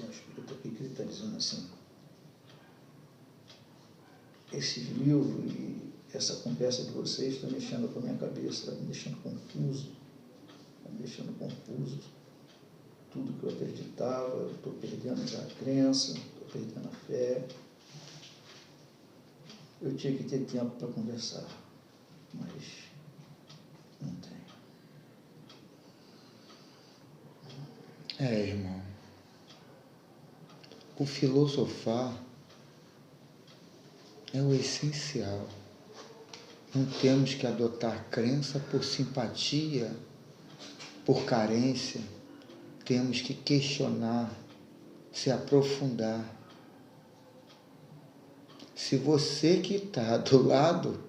tem um espírito aqui que ele está dizendo assim, esse livro e essa conversa de vocês está mexendo com a minha cabeça, está me deixando confuso, tudo que eu acreditava, estou perdendo já a crença, estou perdendo a fé. Eu tinha que ter tempo para conversar, mas não tenho. Irmão, o filosofar é o essencial. Não temos que adotar crença por simpatia, por carência. Temos que questionar, se aprofundar. Se você que está do lado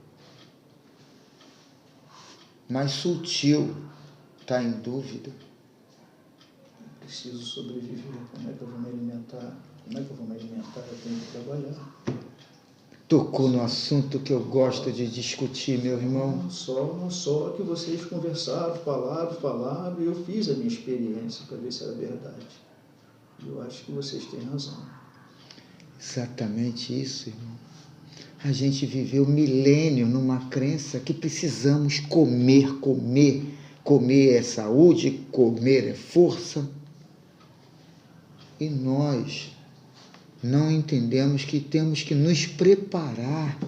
mais sutil está em dúvida, Preciso sobreviver. Como é que eu vou me alimentar? Eu tenho que trabalhar. tocou no assunto que eu gosto de discutir, meu irmão. Não só que vocês conversaram, falaram, e eu fiz a minha experiência para ver se era verdade. E eu acho que vocês têm razão. Exatamente isso, irmão. A gente viveu milênio numa crença que precisamos comer. Comer é saúde, comer é força. E nós não entendemos que temos que nos preparar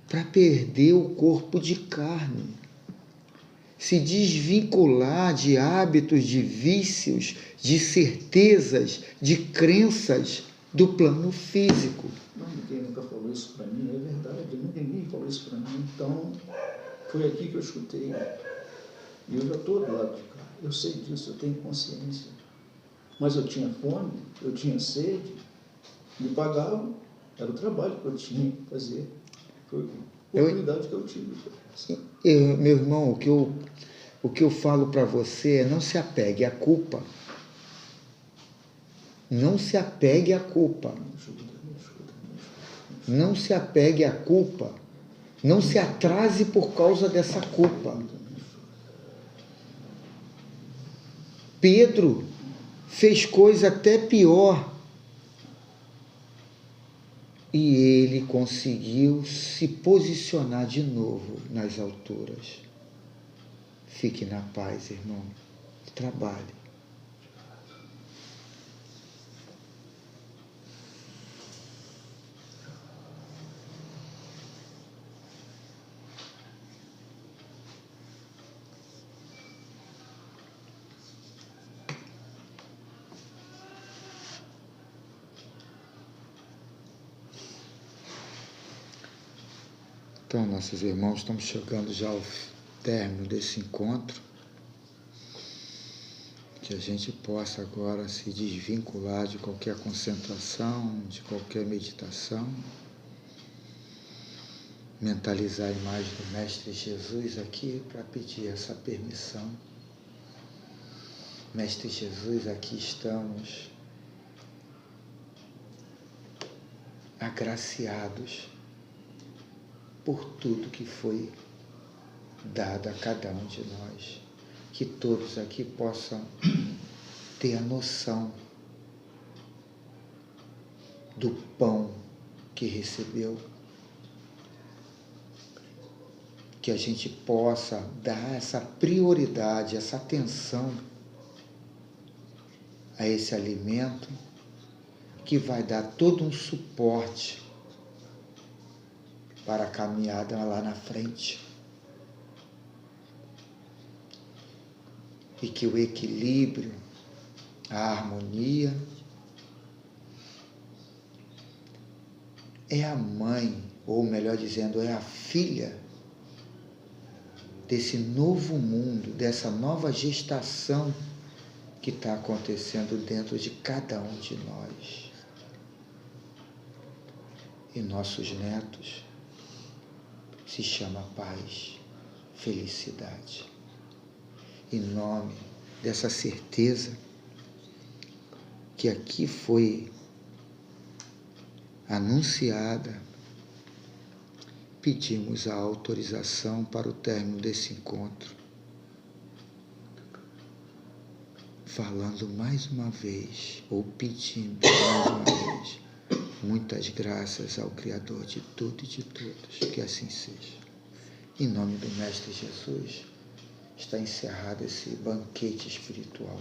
para perder o corpo de carne, se desvincular de hábitos, de vícios, de certezas, de crenças do plano físico. Não, ninguém nunca falou isso para mim, é verdade, ninguém falou isso para mim. Então, foi aqui que eu escutei. E eu já estou do lado de cá, eu sei disso, eu tenho consciência. Mas eu tinha fome, eu tinha sede, me pagavam, era o trabalho que eu tinha que fazer. Foi a oportunidade que eu tive. Meu irmão, o que eu falo para você é: não se apegue à culpa. Não se apegue à culpa. Não se apegue à culpa. Não se atrase por causa dessa culpa. Pedro fez coisa até pior. E ele conseguiu se posicionar de novo nas alturas. Fique na paz, irmão. Trabalhe. Então, nossos irmãos, estamos chegando já ao término desse encontro. Que a gente possa agora se desvincular de qualquer concentração, de qualquer meditação. Mentalizar a imagem do Mestre Jesus aqui para pedir essa permissão. Mestre Jesus, aqui estamos agraciados por tudo que foi dado a cada um de nós. Que todos aqui possam ter a noção do pão que recebeu. Que a gente possa dar essa prioridade, essa atenção a esse alimento que vai dar todo um suporte para a caminhada lá na frente. E que o equilíbrio, a harmonia é a mãe, ou melhor dizendo, é a filha desse novo mundo, dessa nova gestação que está acontecendo dentro de cada um de nós. E nossos netos se chama paz, felicidade. Em nome dessa certeza que aqui foi anunciada, pedimos a autorização para o término desse encontro. falando mais uma vez, ou pedindo mais uma vez, muitas graças ao Criador de tudo e de todos, que assim seja. Em nome do Mestre Jesus, está encerrado esse banquete espiritual.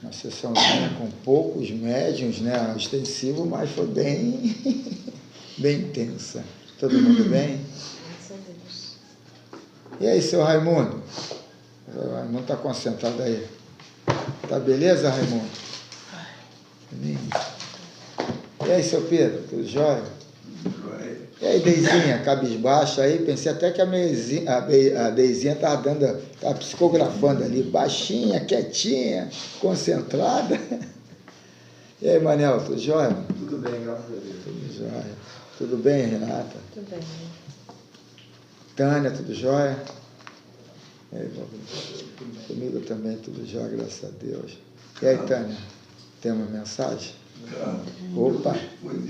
Uma sessãozinha com poucos médiuns, né? Extensivo, mas foi bem, bem intensa. Todo mundo bem? Graças a Deus. E aí, seu Raimundo? O Raimundo está concentrado aí. Tá beleza, Raimundo? E aí, seu Pedro? Tudo jóia? E aí, Deizinha, cabisbaixa aí? Pensei até que a Deizinha estava psicografando ali, baixinha, quietinha, concentrada. E aí, Manel, tudo jóia? Tudo bem, graças a Deus. Tudo jóia. Tudo bem, Renata? Tudo bem. Tânia, tudo jóia? E aí, comigo também, tudo jóia, graças a Deus. E aí, Tânia, tem uma mensagem? Claro. Opa! Depois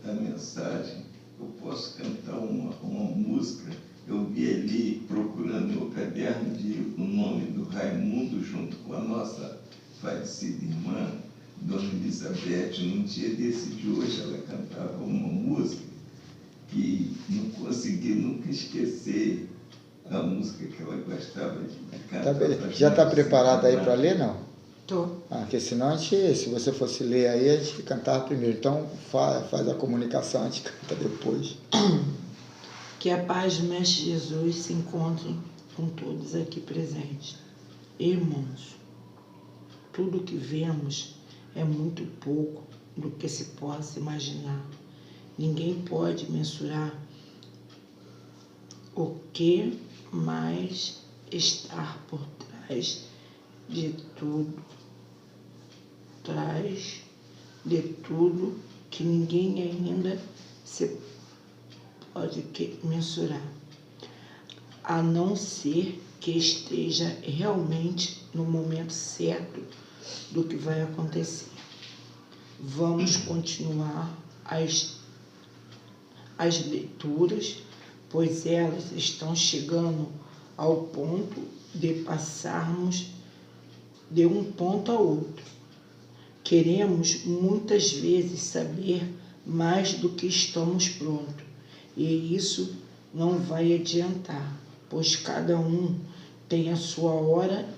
da mensagem, eu posso cantar uma música. Eu vi ali, procurando no caderno, o nome do Raimundo, junto com a nossa falecida irmã, Dona Elizabeth. Num dia desse de hoje, ela cantava uma música que não consegui nunca esquecer, a música que ela gostava de cantar. Tá, já está preparado aí para ler, não? Tô. Porque senão a gente, se você fosse ler aí, a gente cantava primeiro. Então faz a comunicação, a gente canta depois. Que a paz do Mestre Jesus se encontre com todos aqui presentes. Irmãos, tudo que vemos é muito pouco do que se possa imaginar. Ninguém pode mensurar o que mais está por trás de tudo. Que ninguém ainda se pode mensurar, a não ser que esteja realmente no momento certo do que vai acontecer. Vamos continuar as leituras, pois elas estão chegando ao ponto de passarmos de um ponto a outro. Queremos muitas vezes saber mais do que estamos prontos, e isso não vai adiantar, pois cada um tem a sua hora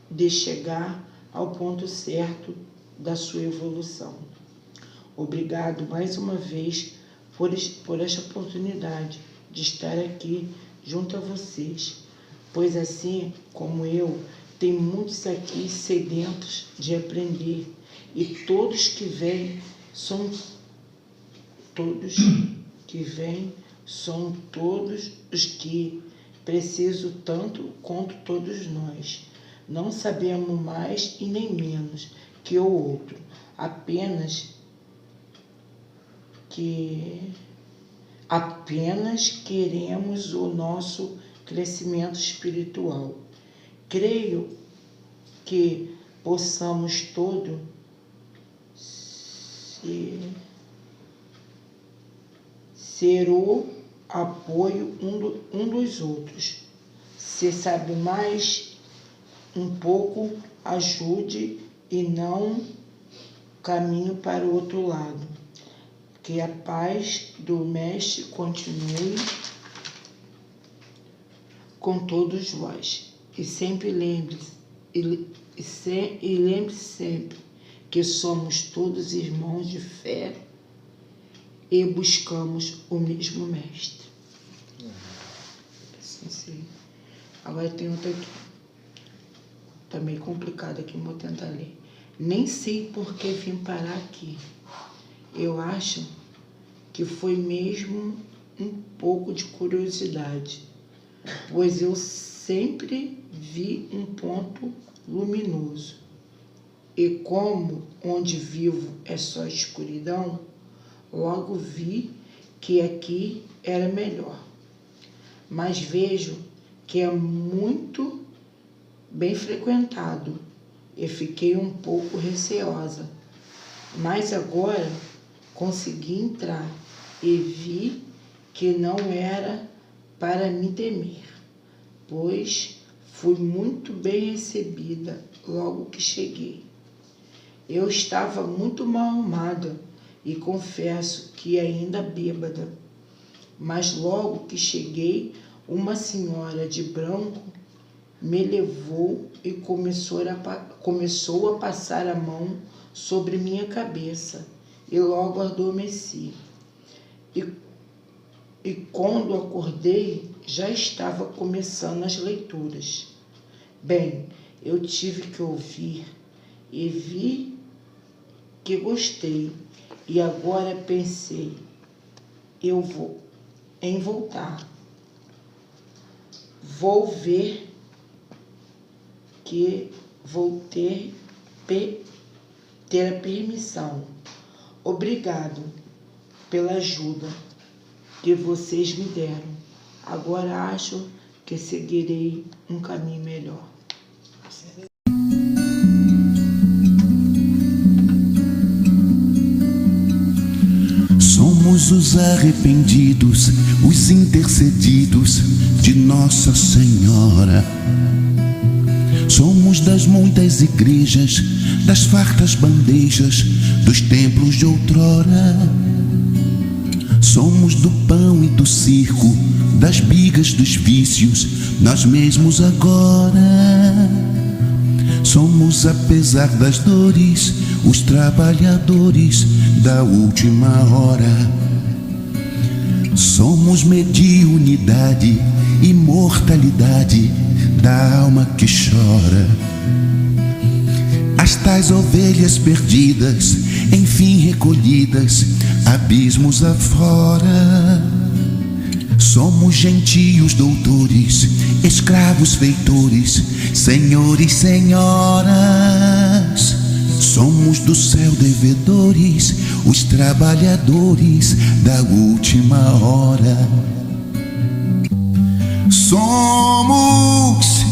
de chegar ao ponto certo da sua evolução. Obrigado mais uma vez por esta oportunidade de estar aqui junto a vocês, pois assim como eu, tem muitos aqui sedentos de aprender, e todos que vêm são todos os que precisam tanto quanto todos nós. Não sabemos mais e nem menos que o outro, apenas queremos o nosso crescimento espiritual. Creio que possamos todos ser o apoio um dos outros. Se sabe mais um pouco, ajude e não caminho para o outro lado. Que a paz do Mestre continue com todos vós. E sempre lembre-se sempre que somos todos irmãos de fé e buscamos o mesmo Mestre. Sim. Agora tem outra aqui. Tá meio complicado aqui, vou tentar ler. Nem sei por que vim parar aqui. Eu acho que foi mesmo um pouco de curiosidade, pois eu sempre vi um ponto luminoso. E como onde vivo é só escuridão, logo vi que aqui era melhor. Mas vejo que é muito bem frequentado e fiquei um pouco receosa. Mas agora consegui entrar e vi que não era para me temer, pois fui muito bem recebida logo que cheguei. Eu estava muito mal arrumada e confesso que ainda bêbada, mas logo que cheguei, uma senhora de branco me levou e começou a passar a mão sobre minha cabeça e logo adormeci. E quando acordei, já estava começando as leituras. Bem, eu tive que ouvir e vi que gostei. E agora pensei, eu vou em voltar. Vou ver que vou ter a permissão. Obrigado pela ajuda que vocês me deram. Agora acho que seguirei um caminho melhor. Somos os arrependidos, os intercedidos de Nossa Senhora. Somos das muitas igrejas, das fartas bandejas, dos templos de outrora. Somos do pão e do circo, das bigas dos vícios, nós mesmos agora. Somos, apesar das dores, os trabalhadores da última hora. Somos mediunidade, imortalidade da alma que chora. As tais ovelhas perdidas, enfim recolhidas, abismos afora. Somos gentios doutores, escravos feitores, senhores, senhoras. Somos do céu devedores, os trabalhadores da última hora. Somos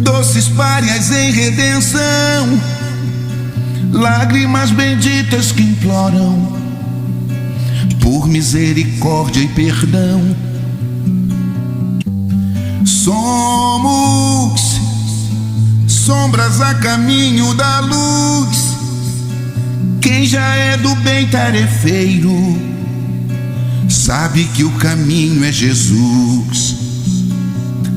doces párias em redenção, lágrimas benditas que imploram por misericórdia e perdão. Somos sombras a caminho da luz, quem já é do bem tarefeiro sabe que o caminho é Jesus.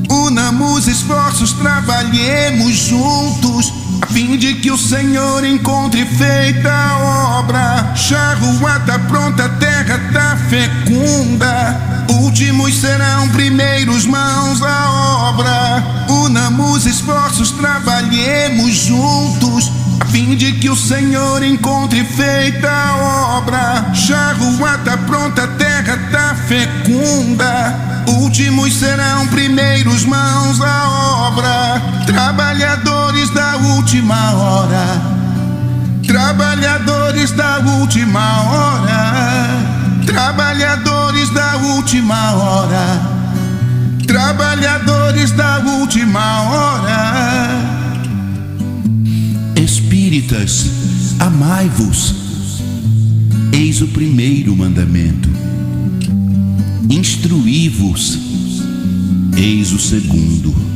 Unamos esforços, trabalhemos juntos, a fim de que o Senhor encontre feita a obra. Já a rua tá pronta, a terra tá fecunda, últimos serão primeiros, mãos à obra. Unamos esforços, trabalhemos juntos, a fim de que o Senhor encontre feita a obra. Já a rua tá pronta, a terra tá fecunda, últimos serão primeiros, mãos à obra. Trabalhadores da última hora, trabalhadores da última hora, trabalhadores da última hora, trabalhadores da última hora. Espíritas, amai-vos, eis o primeiro mandamento. Instruí-vos, eis o segundo.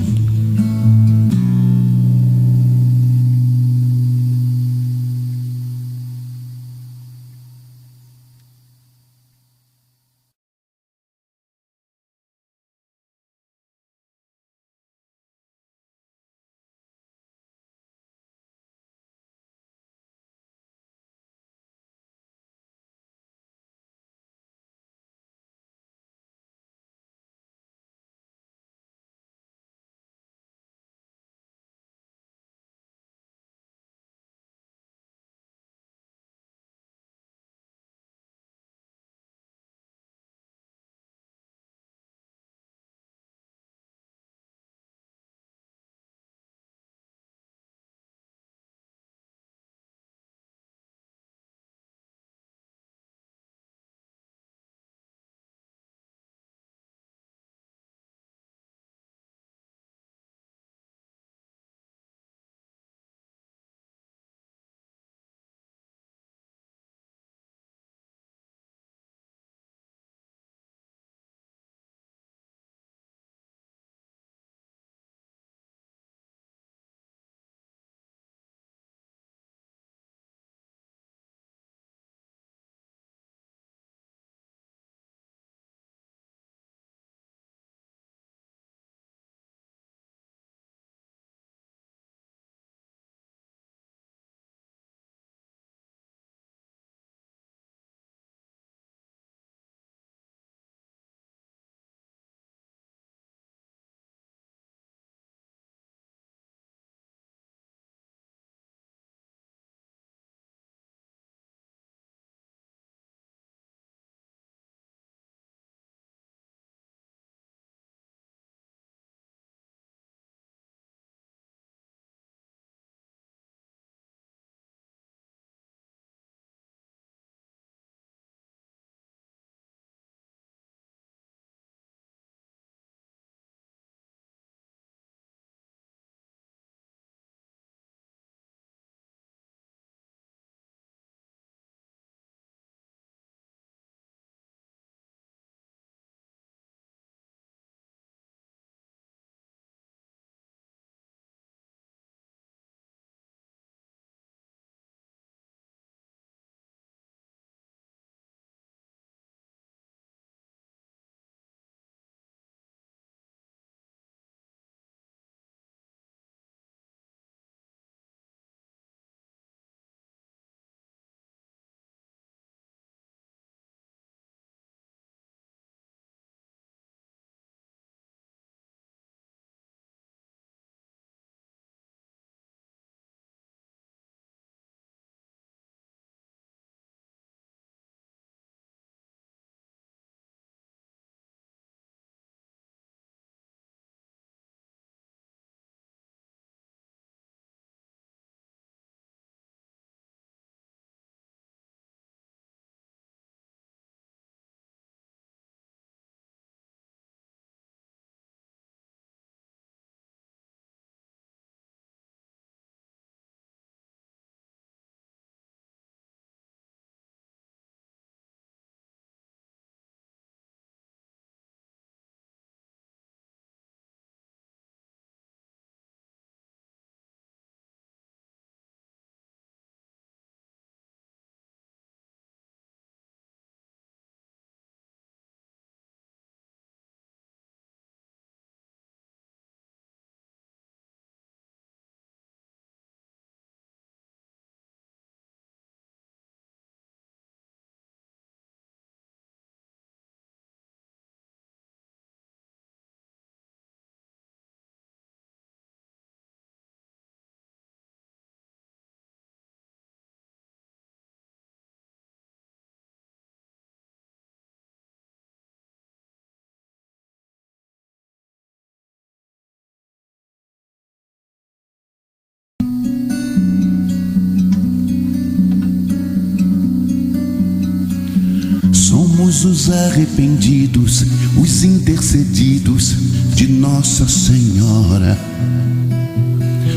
Somos os arrependidos, os intercedidos de Nossa Senhora.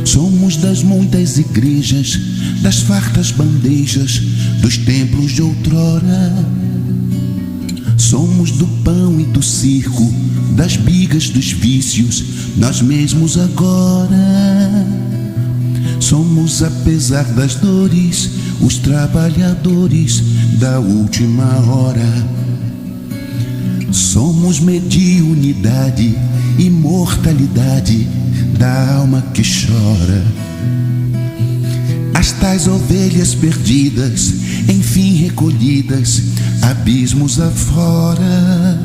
Somos das muitas igrejas, das fartas bandejas, dos templos de outrora. Somos do pão e do circo, das bigas dos vícios, nós mesmos agora. Somos, apesar das dores, os trabalhadores da última hora. Somos mediunidade, imortalidade da alma que chora. As tais ovelhas perdidas, enfim recolhidas, abismos afora.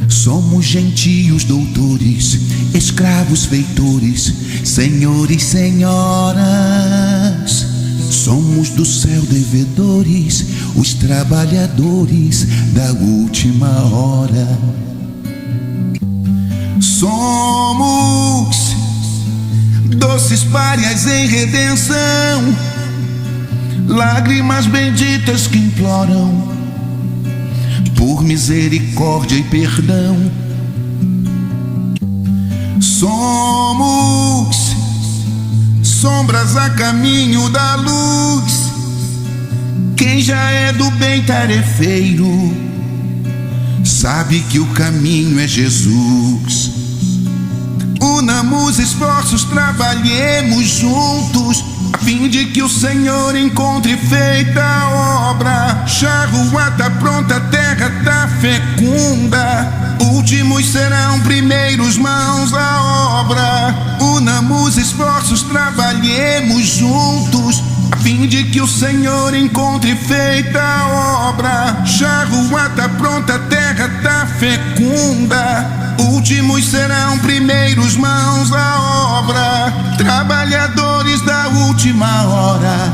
Somos gentios doutores, escravos feitores, senhores, senhoras. Somos do céu devedores, os trabalhadores da última hora. Somos doces párias em redenção, lágrimas benditas que imploram por misericórdia e perdão. Somos sombras a caminho da luz, quem já é do bem tarefeiro sabe que o caminho é Jesus. Unamos esforços, trabalhemos juntos, a fim de que o Senhor encontre feita a obra. Já a rua tá pronta, a terra tá fecunda, últimos serão primeiros, mãos à obra. Unamos esforços, trabalhemos juntos, a fim de que o Senhor encontre feita a obra. Já a rua tá pronta, a terra tá fecunda, últimos serão primeiros, mãos à obra. Trabalhadores da última hora,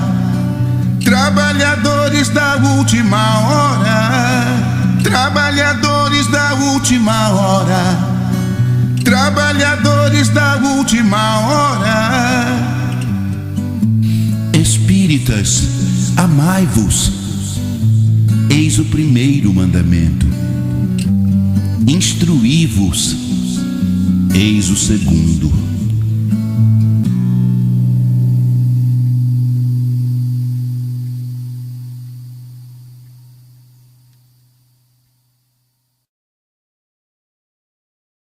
trabalhadores da última hora, trabalhadores da última hora, trabalhadores da última hora. Espíritas, amai-vos, eis o primeiro mandamento. Instruí-vos, eis o segundo.